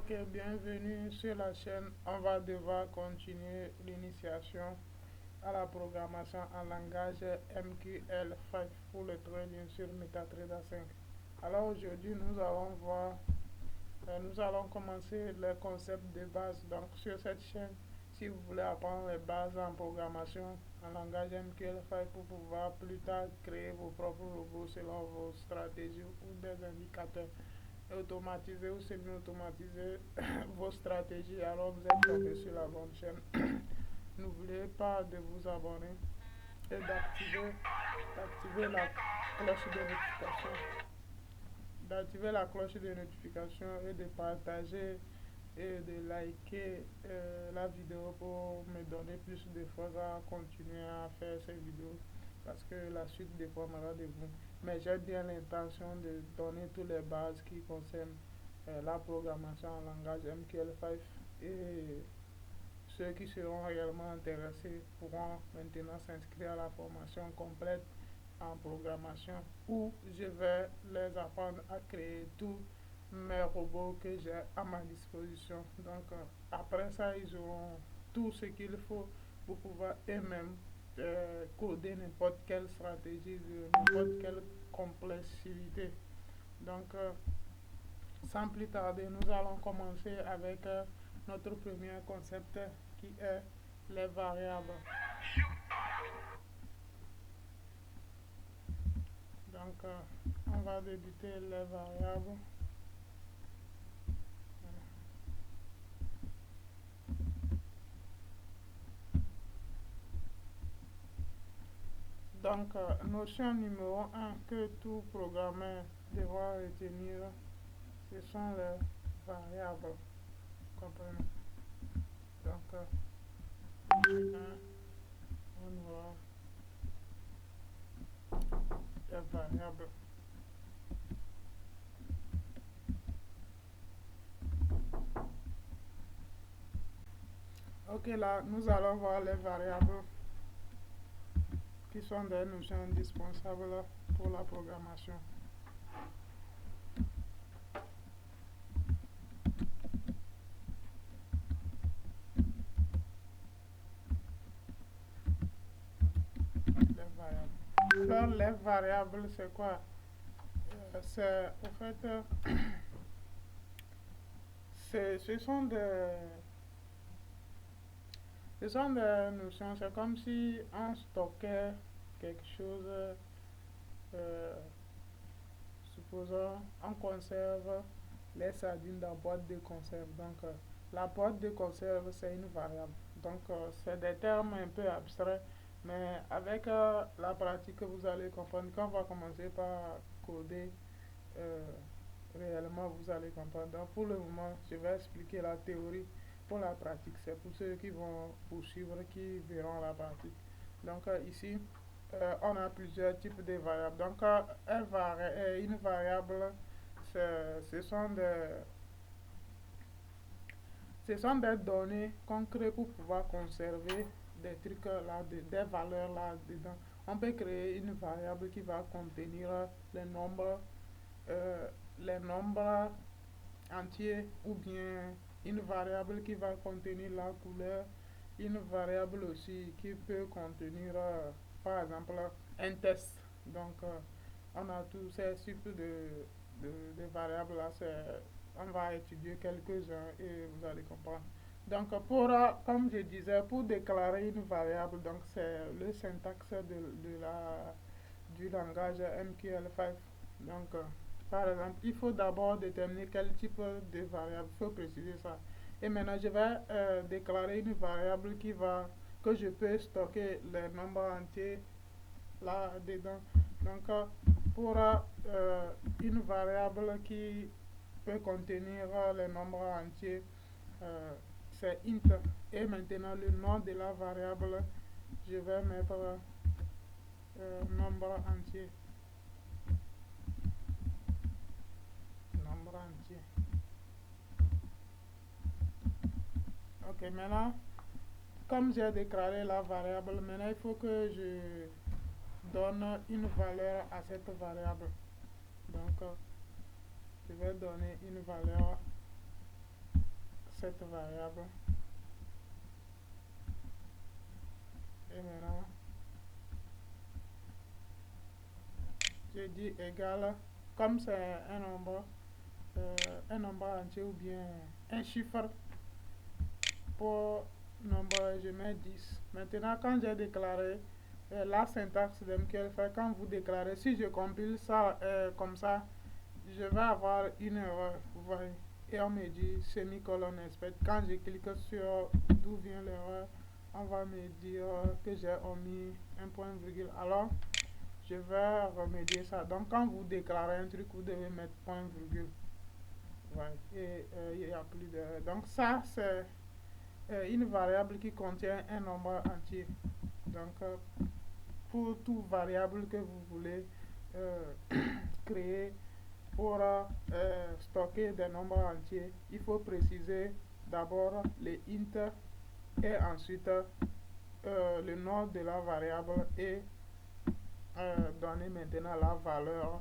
Ok, bienvenue sur la chaîne. On va devoir continuer l'initiation à la programmation en langage MQL5 pour le trading sur MetaTrader 5. Alors aujourd'hui, nous allons commencer le concept de base. Donc sur cette chaîne, si vous voulez apprendre les bases en programmation en langage MQL5 pour pouvoir plus tard créer vos propres robots selon vos stratégies ou des indicateurs automatiser ou semi-automatiser vos stratégies, alors vous êtes tombé sur la bonne chaîne. N'oubliez pas de vous abonner et d'activer la cloche de notification. D'activer la cloche de notification et de partager et de liker la vidéo pour me donner plus de force à continuer à faire ces vidéos parce que la suite dépendra de vous. Mais j'ai bien l'intention de donner toutes les bases qui concernent la programmation en langage MQL5 et ceux qui seront réellement intéressés pourront maintenant s'inscrire à la formation complète en programmation où je vais les apprendre à créer tous mes robots que j'ai à ma disposition. Donc après ça, ils auront tout ce qu'il faut pour pouvoir eux-mêmes coder n'importe quelle stratégie de n'importe quelle complexité. Donc sans plus tarder, nous allons commencer avec notre premier concept qui est les variables. Donc, on va débuter les variables. Donc, notion numéro un que tout programmeur devra retenir, ce sont les variables. Comprenez? Donc, on aura les variables. Ok, là, nous allons voir les variables qui sont des notions indispensables pour la programmation. Les variables. Alors, les variables, c'est quoi? C'est, en fait, ce sont des notions, c'est comme si on stockait quelque chose, euh, supposons, on conserve les sardines dans la boîte de conserve. Donc, la boîte de conserve, c'est une variable. Donc, c'est des termes un peu abstraits, mais avec la pratique, vous allez comprendre. Quand on va commencer par coder, euh, réellement, vous allez comprendre. Donc, pour le moment, je vais expliquer la théorie. Pour la pratique, c'est pour ceux qui vont poursuivre, qui verront la pratique. Donc, ici, on a plusieurs types de variables. Donc, une variable, ce sont des données concrètes pour pouvoir conserver des trucs là, des valeurs là dedans. On peut créer une variable qui va contenir les nombres, euh, les nombres entiers, ou bien une variable qui va contenir la couleur, une variable aussi qui peut contenir par exemple un test. Donc on a tous ces types de variables là. On va étudier quelques-uns et vous allez comprendre. Donc comme je disais, pour déclarer une variable, donc c'est le syntaxe du langage MQL5. Donc par exemple, il faut d'abord déterminer quel type de variable, il faut préciser ça. Et maintenant, je vais déclarer une variable que je peux stocker les nombres entiers là-dedans. Donc, pour une variable qui peut contenir les nombres entiers, euh, c'est int. Et maintenant, le nom de la variable, je vais mettre nombre entier. Nombre entier. Ok, maintenant, comme j'ai déclaré la variable, maintenant il faut que je donne une valeur à cette variable. Donc, je vais donner une valeur cette variable. Et maintenant, je dis égal, comme c'est un nombre entier ou bien un chiffre, pour nombre, je mets 10. Maintenant, quand j'ai déclaré la syntaxe de MQL5, quand vous déclarez, si je compile ça comme ça, je vais avoir une erreur, vous voyez. Et on me dit semi-colon expect. Quand je clique sur d'où vient l'erreur, on va me dire que j'ai omis un point virgule. Alors, je vais remédier ça. Donc, quand vous déclarez un truc, vous devez mettre point virgule. Ouais. Et il n'y a plus de... Donc, ça, c'est une variable qui contient un nombre entier. Donc, pour toute variable que vous voulez créer pour stocker des nombres entiers, il faut préciser d'abord les int et ensuite le nom de la variable et donner maintenant la valeur,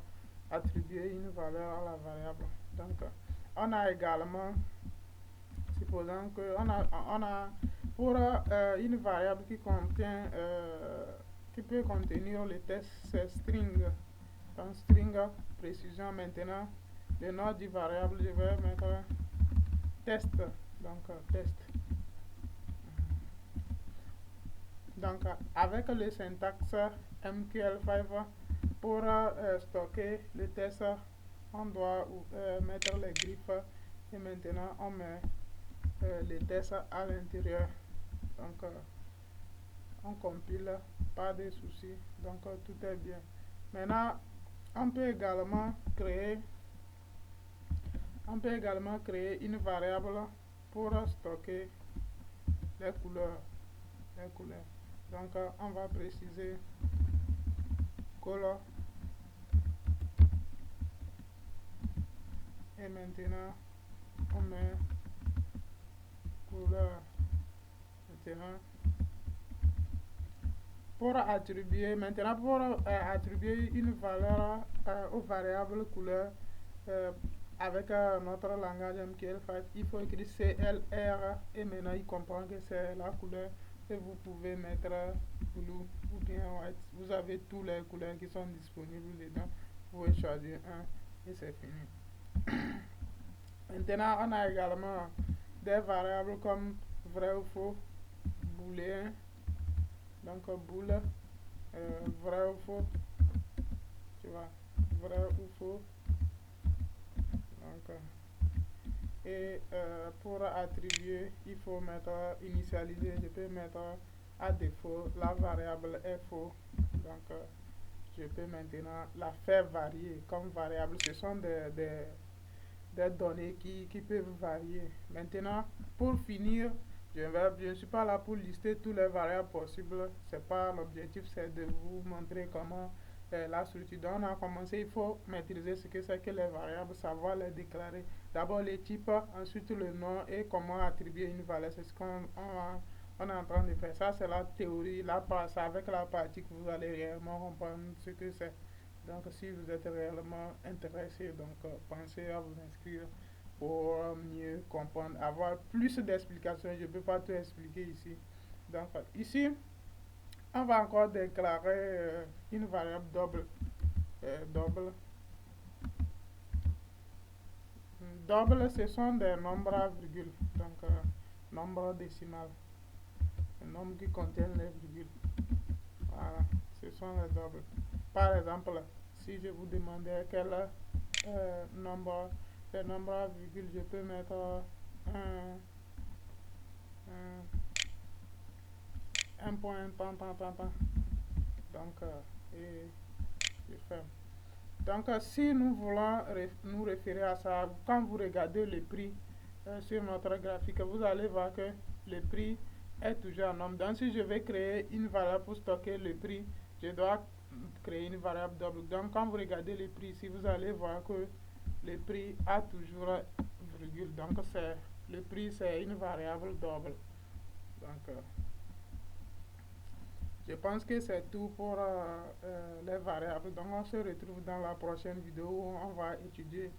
attribuer une valeur à la variable. Donc, on a également, supposons que on a pour une variable qui contient, qui peut contenir le texte, c'est string. Donc, string, précision maintenant. Le nom du variable, je vais mettre test. Donc, test. Donc, avec le syntaxe MQL5, pour stocker le test, on doit mettre les griffes et maintenant on met les tests à l'intérieur. Donc, on compile, pas de soucis. Donc, tout est bien. Maintenant, on peut également créer une variable pour stocker les couleurs. Donc, on va préciser color et maintenant on met couleur. Maintenant, pour attribuer une valeur aux variables couleur avec notre langage MQL5, il faut écrire CLR et maintenant il comprend que c'est la couleur et vous pouvez mettre blue ou bien white. Vous avez toutes les couleurs qui sont disponibles dedans. Vous pouvez choisir un et c'est fini. Maintenant, on a également des variables comme vrai ou faux, booléen, donc boole, vrai ou faux, tu vois, vrai ou faux. Donc, et pour attribuer, il faut mettre initialiser. Je peux mettre à défaut la variable est faux. Donc, je peux maintenant la faire varier comme variable. Ce sont des données qui peuvent varier. Maintenant, pour finir, je ne suis pas là pour lister tous les variables possibles. C'est pas l'objectif, c'est de vous montrer comment la structure. Donc, on a commencé, il faut maîtriser ce que c'est que les variables, savoir les déclarer. D'abord les types, ensuite le nom et comment attribuer une valeur. C'est ce qu'on on est en train de faire. Ça, c'est la théorie. C'est avec la partie que vous allez réellement comprendre ce que c'est. Donc, si vous êtes réellement intéressé, donc pensez à vous inscrire pour mieux comprendre, avoir plus d'explications. Je ne peux pas tout expliquer ici. Donc, ici, on va encore déclarer une variable double. Double, ce sont des nombres à virgule. Donc, nombre décimal. Un nombre qui contient les virgules. Voilà, ce sont les doubles. Par exemple, si je vous demandais quel nombre, les nombres à virgule, je peux mettre un point, tant. Donc, et je ferme. Donc, si nous voulons nous référer à ça, quand vous regardez le prix sur notre graphique, vous allez voir que le prix est toujours un nombre. Donc, si je vais créer une variable pour stocker le prix, je dois créer une variable double. Donc, quand vous regardez le prix ici, vous allez voir que le prix a toujours virgule. Donc, le prix, c'est une variable double. Donc, je pense que c'est tout pour les variables. Donc, on se retrouve dans la prochaine vidéo où on va étudier